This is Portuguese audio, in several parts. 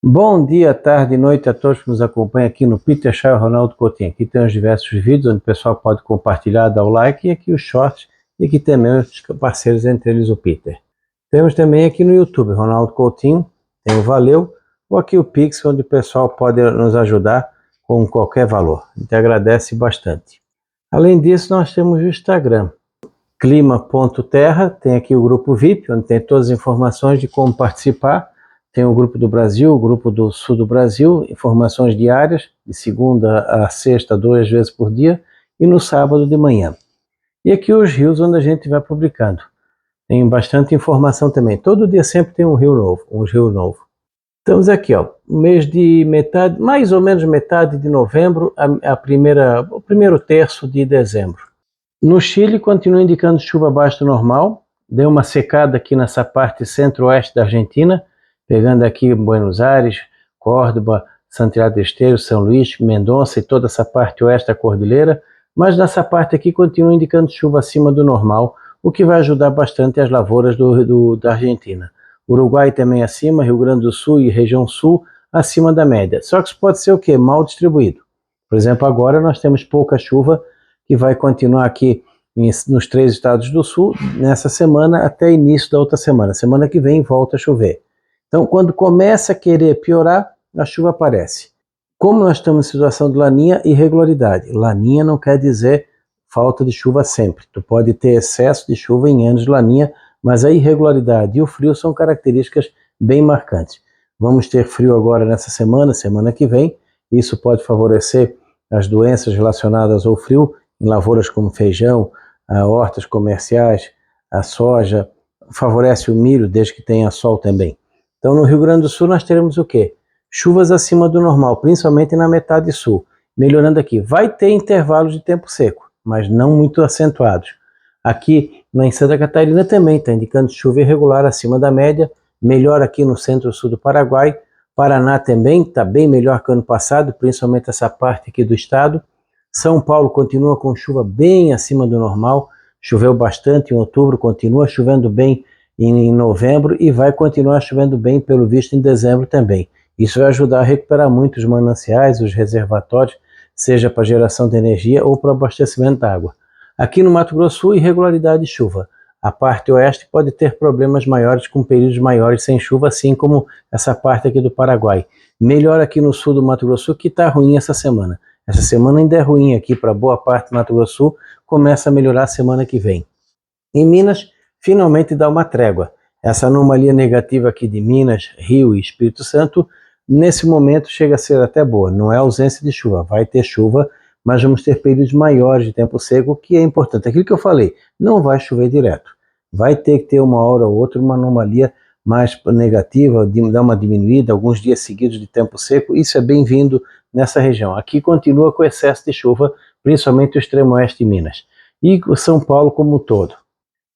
Bom dia, tarde e noite a todos que nos acompanham aqui no Peter Shaw Ronaldo Coutinho. Aqui tem os diversos vídeos onde o pessoal pode compartilhar, dar o like, e aqui os shorts, e aqui também os parceiros, entre eles o Peter. Temos também aqui no YouTube, Ronaldo Coutinho, tem o Valeu, ou aqui o Pix, onde o pessoal pode nos ajudar com qualquer valor. A gente agradece bastante. Além disso, nós temos o Instagram, clima.terra, tem aqui o grupo VIP, onde tem todas as informações de como participar. Tem o grupo do Brasil, o grupo do Sul do Brasil, informações diárias, de segunda a sexta, 2 vezes por dia, e no sábado de manhã. E aqui os rios onde a gente vai publicando. Tem bastante informação também. Todo dia sempre tem um rio novo, Estamos aqui, ó, mês de metade, mais ou menos metade de novembro, o primeiro terço de dezembro. No Chile continua indicando chuva abaixo do normal, deu uma secada aqui nessa parte centro-oeste da Argentina, pegando aqui Buenos Aires, Córdoba, Santiago del Estero, São Luís, Mendonça e toda essa parte oeste da cordilheira, mas nessa parte aqui continua indicando chuva acima do normal, o que vai ajudar bastante as lavouras da Argentina. Uruguai também acima, Rio Grande do Sul e região sul acima da média. Só que isso pode ser o quê? Mal distribuído. Por exemplo, agora nós temos pouca chuva que vai continuar aqui nos 3 estados do sul nessa semana até início da outra semana. Semana que vem volta a chover. Então, quando começa a querer piorar, a chuva aparece. Como nós estamos em situação de laninha, irregularidade. Laninha não quer dizer falta de chuva sempre. Tu pode ter excesso de chuva em anos de laninha, mas a irregularidade e o frio são características bem marcantes. Vamos ter frio agora nessa semana que vem. Isso pode favorecer as doenças relacionadas ao frio em lavouras como feijão, hortas comerciais, a soja, favorece o milho desde que tenha sol também. Então, no Rio Grande do Sul, nós teremos o quê? Chuvas acima do normal, principalmente na metade sul. Melhorando aqui, vai ter intervalos de tempo seco, mas não muito acentuados. Aqui em Santa Catarina também está indicando chuva irregular acima da média, melhor aqui no centro-sul do Paraguai. Paraná também está bem melhor que o ano passado, principalmente essa parte aqui do estado. São Paulo continua com chuva bem acima do normal, choveu bastante em outubro, continua chovendo bem em novembro e vai continuar chovendo bem, pelo visto, em dezembro também. Isso vai ajudar a recuperar muito os mananciais, os reservatórios, seja para geração de energia ou para abastecimento da água. Aqui no Mato Grosso do Sul, irregularidade de chuva. A parte oeste pode ter problemas maiores, com períodos maiores sem chuva, assim como essa parte aqui do Paraguai. Melhor aqui no sul do Mato Grosso do Sul, que está ruim essa semana. Essa semana ainda é ruim aqui para boa parte do Mato Grosso do Sul, começa a melhorar semana que vem. Em Minas, finalmente dá uma trégua. Essa anomalia negativa aqui de Minas, Rio e Espírito Santo, nesse momento chega a ser até boa. Não é ausência de chuva, vai ter chuva, mas vamos ter períodos maiores de tempo seco, o que é importante. Aquilo que eu falei, não vai chover direto. Vai ter que ter uma hora ou outra uma anomalia mais negativa, dar uma diminuída, alguns dias seguidos de tempo seco. Isso é bem-vindo nessa região. Aqui continua com excesso de chuva, principalmente o extremo oeste de Minas. E São Paulo como um todo.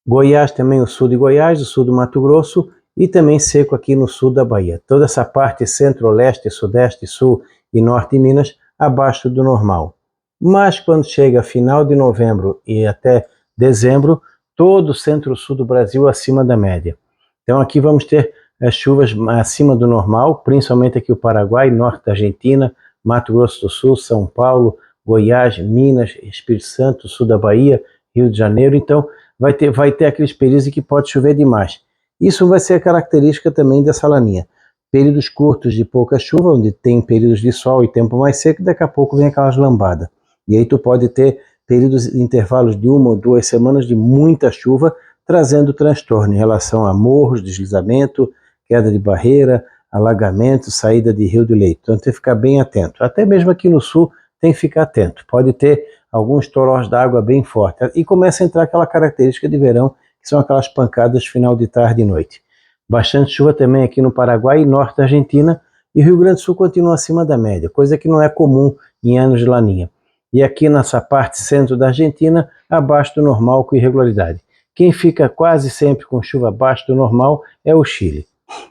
Goiás também, o sul de Goiás, o sul do Mato Grosso e também seco aqui no sul da Bahia. Toda essa parte centro-leste, sudeste, sul e norte de Minas abaixo do normal. Mas quando chega final de novembro e até dezembro, todo o centro-sul do Brasil acima da média. Então aqui vamos ter as chuvas acima do normal, principalmente aqui o Paraguai, norte da Argentina, Mato Grosso do Sul, São Paulo, Goiás, Minas, Espírito Santo, sul da Bahia, Rio de Janeiro. Então vai ter aqueles períodos em que pode chover demais. Isso vai ser a característica também dessa laninha. Períodos curtos de pouca chuva, onde tem períodos de sol e tempo mais seco, daqui a pouco vem aquelas lambadas. E aí tu pode ter períodos, intervalos de 1 ou 2 semanas de muita chuva, trazendo transtorno em relação a morros, deslizamento, queda de barreira, alagamento, saída de rio de leito. Então tem que ficar bem atento. Até mesmo aqui no sul tem que ficar atento. Pode ter alguns torós d'água bem fortes. E começa a entrar aquela característica de verão, que são aquelas pancadas final de tarde e noite. Bastante chuva também aqui no Paraguai e norte da Argentina, e o Rio Grande do Sul continua acima da média, coisa que não é comum em anos de laninha. E aqui nessa parte centro da Argentina, abaixo do normal com irregularidade. Quem fica quase sempre com chuva abaixo do normal é o Chile.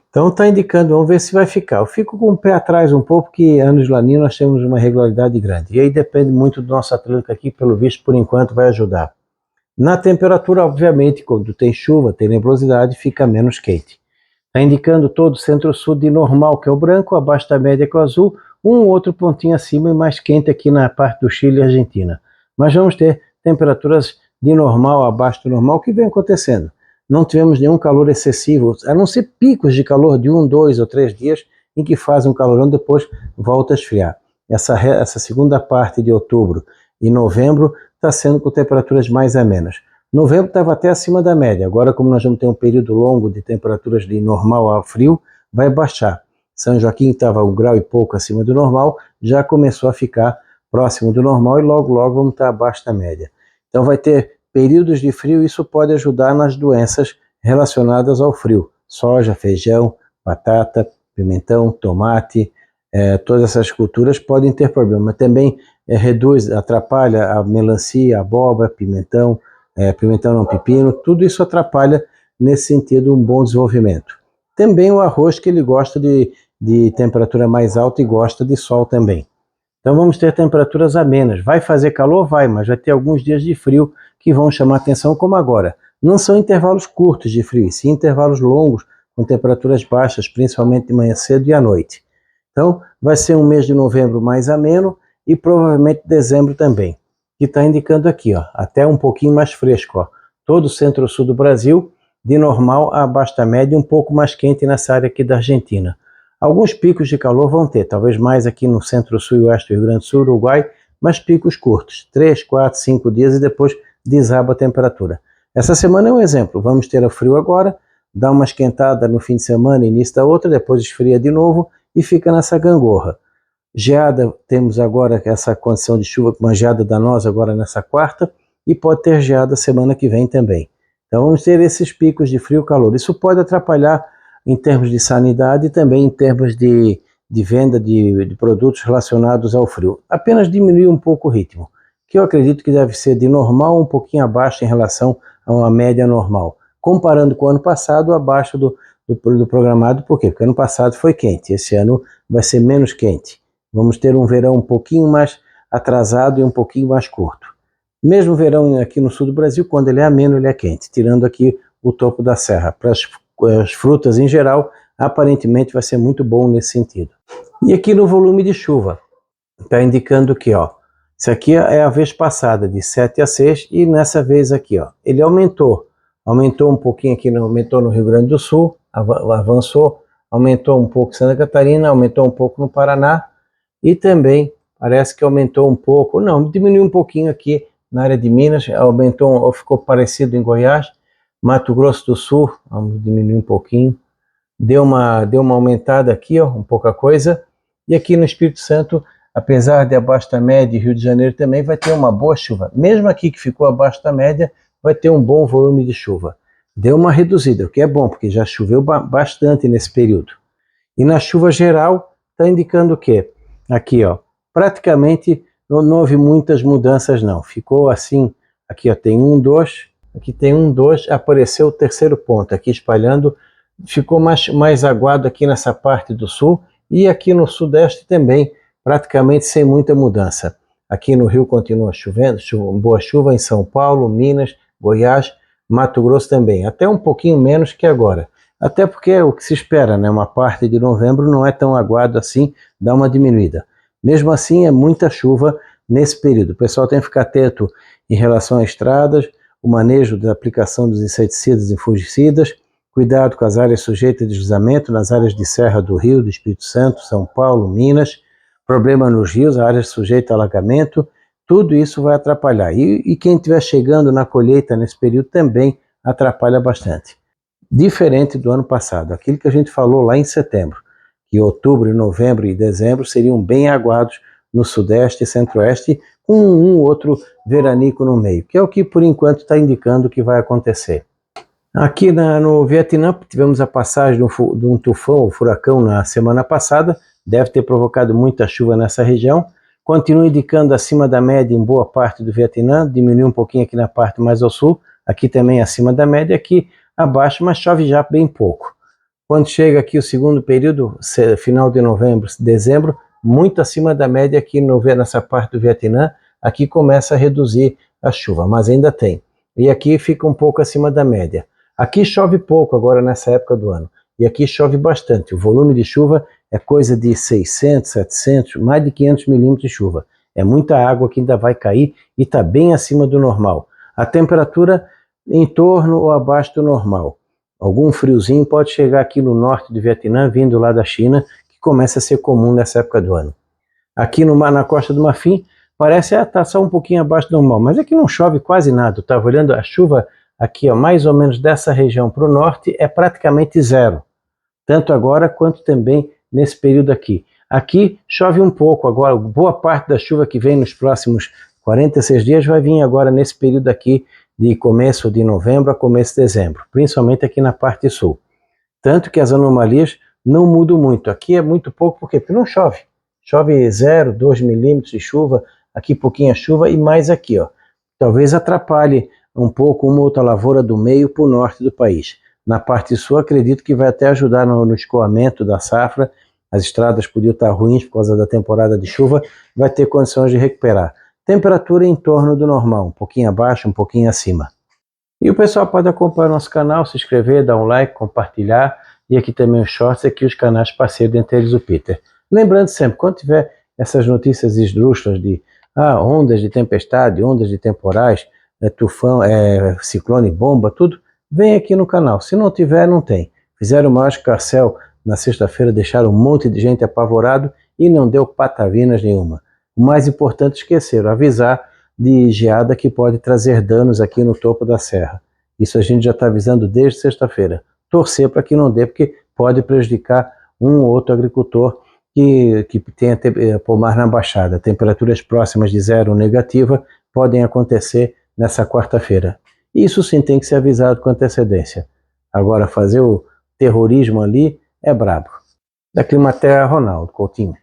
Então está indicando, vamos ver se vai ficar. Eu fico com o pé atrás um pouco, porque anos de laninha nós temos uma irregularidade grande. E aí depende muito do nosso Atlântico aqui, pelo visto, por enquanto vai ajudar. Na temperatura, obviamente, quando tem chuva, tem nebulosidade, fica menos quente. Está indicando todo o centro-sul de normal, que é o branco, abaixo da média, que é o azul, um outro pontinho acima e mais quente aqui na parte do Chile e Argentina. Mas vamos ter temperaturas de normal, abaixo do normal, que vem acontecendo. Não tivemos nenhum calor excessivo, a não ser picos de calor de 1, 2 ou 3 dias, em que faz um calorão, depois volta a esfriar. Essa segunda parte de outubro e novembro está sendo com temperaturas mais amenas. Novembro estava até acima da média, agora como nós vamos ter um período longo de temperaturas de normal a frio, vai baixar. São Joaquim estava 1 grau e pouco acima do normal, já começou a ficar próximo do normal e logo vamos estar abaixo da média. Então vai ter períodos de frio, isso pode ajudar nas doenças relacionadas ao frio. Soja, feijão, batata, pimentão, tomate, todas essas culturas podem ter problema. Também atrapalha a melancia, a abóbora, pimentão, pepino, tudo isso atrapalha nesse sentido um bom desenvolvimento. Também o arroz, que ele gosta de temperatura mais alta e gosta de sol também. Então vamos ter temperaturas amenas. Vai fazer calor? Vai, mas vai ter alguns dias de frio que vão chamar atenção, como agora. Não são intervalos curtos de frio, sim intervalos longos, com temperaturas baixas, principalmente de manhã cedo e à noite. Então vai ser um mês de novembro mais ameno e provavelmente dezembro também, que está indicando aqui, ó, até um pouquinho mais fresco. Ó. Todo o centro-sul do Brasil, de normal a abaixo da média, um pouco mais quente nessa área aqui da Argentina. Alguns picos de calor vão ter, talvez mais aqui no centro-sul e oeste do Rio Grande do Sul, Uruguai, mas picos curtos, 3, 4, 5 dias e depois desaba a temperatura. Essa semana é um exemplo, vamos ter o frio agora, dá uma esquentada no fim de semana, início da outra, depois esfria de novo e fica nessa gangorra. Geada, temos agora essa condição de chuva com uma geada danosa agora nessa quarta e pode ter geada semana que vem também. Então vamos ter esses picos de frio e calor. Isso pode atrapalhar em termos de sanidade e também em termos de venda de produtos relacionados ao frio. Apenas diminuir um pouco o ritmo, que eu acredito que deve ser de normal um pouquinho abaixo em relação a uma média normal. Comparando com o ano passado, abaixo do programado, por quê? Porque ano passado foi quente, esse ano vai ser menos quente. Vamos ter um verão um pouquinho mais atrasado e um pouquinho mais curto. Mesmo verão aqui no sul do Brasil, quando ele é ameno, ele é quente, tirando aqui o topo da serra. Para as frutas em geral, aparentemente vai ser muito bom nesse sentido. E aqui no volume de chuva, está indicando que, ó, isso aqui é a vez passada, de 7 a 6, e nessa vez aqui, ó, ele aumentou um pouquinho aqui, aumentou no Rio Grande do Sul, avançou, aumentou um pouco em Santa Catarina, aumentou um pouco no Paraná, e também parece que aumentou um pouco, não, diminuiu um pouquinho aqui na área de Minas, aumentou, ficou parecido em Goiás, Mato Grosso do Sul, vamos diminuir um pouquinho, deu uma aumentada aqui, ó, um pouca coisa, e aqui no Espírito Santo, apesar de abaixo da média, Rio de Janeiro também vai ter uma boa chuva, mesmo aqui que ficou abaixo da média, vai ter um bom volume de chuva. Deu uma reduzida, o que é bom, porque já choveu bastante nesse período. E na chuva geral, está indicando o quê? Aqui, ó, praticamente não houve muitas mudanças não, ficou assim, aqui ó, tem 1, 2, aqui tem 1, 2, apareceu o terceiro ponto, aqui espalhando, ficou mais aguado aqui nessa parte do sul, e aqui no sudeste também, praticamente sem muita mudança. Aqui no Rio continua chovendo, boa chuva em São Paulo, Minas, Goiás, Mato Grosso também, até um pouquinho menos que agora. Até porque é o que se espera, né? Uma parte de novembro não é tão aguado assim, dá uma diminuída. Mesmo assim, é muita chuva nesse período. O pessoal tem que ficar atento em relação a estradas, o manejo da aplicação dos inseticidas e fungicidas, cuidado com as áreas sujeitas a deslizamento, nas áreas de serra do Rio, do Espírito Santo, São Paulo, Minas, problema nos rios, áreas sujeitas a alagamento, tudo isso vai atrapalhar. E quem estiver chegando na colheita nesse período também atrapalha bastante. Diferente do ano passado, aquilo que a gente falou lá em setembro, que outubro, novembro e dezembro seriam bem aguados no sudeste e centro-oeste, com um outro veranico no meio, que é o que por enquanto está indicando que vai acontecer. Aqui no Vietnã tivemos a passagem de um tufão, um furacão na semana passada, deve ter provocado muita chuva nessa região, continua indicando acima da média em boa parte do Vietnã, diminuiu um pouquinho aqui na parte mais ao sul, aqui também acima da média, aqui abaixo, mas chove já bem pouco. Quando chega aqui o segundo período, final de novembro, dezembro, muito acima da média aqui nessa parte do Vietnã, aqui começa a reduzir a chuva, mas ainda tem. E aqui fica um pouco acima da média. Aqui chove pouco agora nessa época do ano. E aqui chove bastante, o volume de chuva é coisa de 600, 700, mais de 500 milímetros de chuva. É muita água que ainda vai cair e está bem acima do normal. A temperatura em torno ou abaixo do normal. Algum friozinho pode chegar aqui no norte do Vietnã, vindo lá da China, que começa a ser comum nessa época do ano. Aqui na Costa do Marfim, parece estar só um pouquinho abaixo do normal, mas aqui não chove quase nada. Eu estava olhando a chuva aqui, ó, mais ou menos dessa região para o norte, é praticamente zero. Tanto agora quanto também nesse período aqui. Aqui chove um pouco agora, boa parte da chuva que vem nos próximos 46 dias vai vir agora nesse período aqui de começo de novembro a começo de dezembro, principalmente aqui na parte sul. Tanto que as anomalias não mudam muito. Aqui é muito pouco, por quê? Porque não chove. Chove 0, 2 milímetros de chuva, aqui pouquinha chuva e mais aqui, ó. Talvez atrapalhe um pouco uma outra lavoura do meio para o norte do país. Na parte sul, acredito que vai até ajudar no escoamento da safra. As estradas podiam estar ruins por causa da temporada de chuva, vai ter condições de recuperar. Temperatura em torno do normal, um pouquinho abaixo, um pouquinho acima. E o pessoal pode acompanhar nosso canal, se inscrever, dar um like, compartilhar. E aqui também os shorts, aqui os canais parceiros, dentre eles o Peter. Lembrando sempre, quando tiver essas notícias esdrúxulas de ondas de tempestade, ondas de temporais, tufão, ciclone, bomba, tudo, vem aqui no canal. Se não tiver, não tem. Fizeram o maior escarcéu na sexta-feira, deixaram um monte de gente apavorado e não deu patavinas nenhuma. O mais importante, esqueceram, avisar de geada que pode trazer danos aqui no topo da serra. Isso a gente já está avisando desde sexta-feira. Torcer para que não dê, porque pode prejudicar um ou outro agricultor que tenha pomar na baixada. Temperaturas próximas de zero negativa podem acontecer nessa quarta-feira. Isso sim tem que ser avisado com antecedência. Agora, fazer o terrorismo ali é brabo. Da Climaterra, Ronaldo Coutinho.